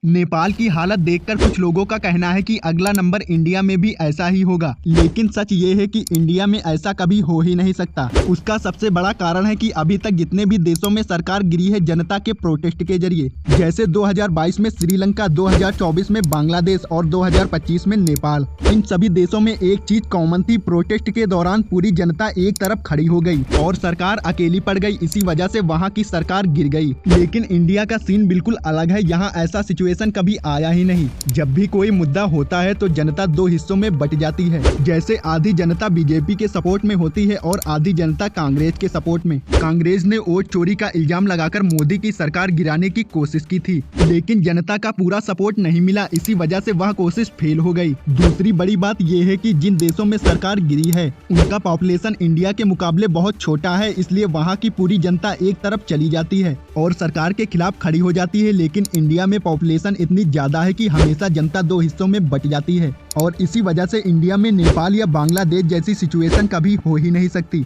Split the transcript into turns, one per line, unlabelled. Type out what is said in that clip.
नेपाल की हालत देखकर कुछ लोगों का कहना है कि अगला नंबर इंडिया में भी ऐसा ही होगा, लेकिन सच ये है कि इंडिया में ऐसा कभी हो ही नहीं सकता। उसका सबसे बड़ा कारण है कि अभी तक जितने भी देशों में सरकार गिरी है जनता के प्रोटेस्ट के जरिए, जैसे 2022 में श्रीलंका, 2024 में बांग्लादेश और 2025 में नेपाल। इन सभी देशों में एक चीज कॉमन थी, प्रोटेस्ट के दौरान पूरी जनता एक तरफ खड़ी हो गई और सरकार अकेली पड़ गई। इसी वजह से वहाँ की सरकार गिर गई। लेकिन इंडिया का सीन बिल्कुल अलग है। यहाँ ऐसा सिचुएशन कभी आया ही नहीं। जब भी कोई मुद्दा होता है तो जनता दो हिस्सों में बट जाती है, जैसे आधी जनता बीजेपी के सपोर्ट में होती है और आधी जनता कांग्रेस के सपोर्ट में। कांग्रेस ने वोट चोरी का इल्जाम लगाकर मोदी की सरकार गिराने की कोशिश की थी, लेकिन जनता का पूरा सपोर्ट नहीं मिला। इसी वजह से वह कोशिश फेल हो गई। दूसरी बड़ी बात यह है कि जिन देशों में सरकार गिरी है उनका पॉपुलेशन इंडिया के मुकाबले बहुत छोटा है, इसलिए वहाँ की पूरी जनता एक तरफ चली जाती है और सरकार के खिलाफ खड़ी हो जाती है। लेकिन इंडिया में पॉपुलेशन इतनी ज्यादा है कि हमेशा जनता दो हिस्सों में बट जाती है और इसी वजह से इंडिया में नेपाल या बांग्लादेश जैसी सिचुएशन कभी हो ही नहीं सकती।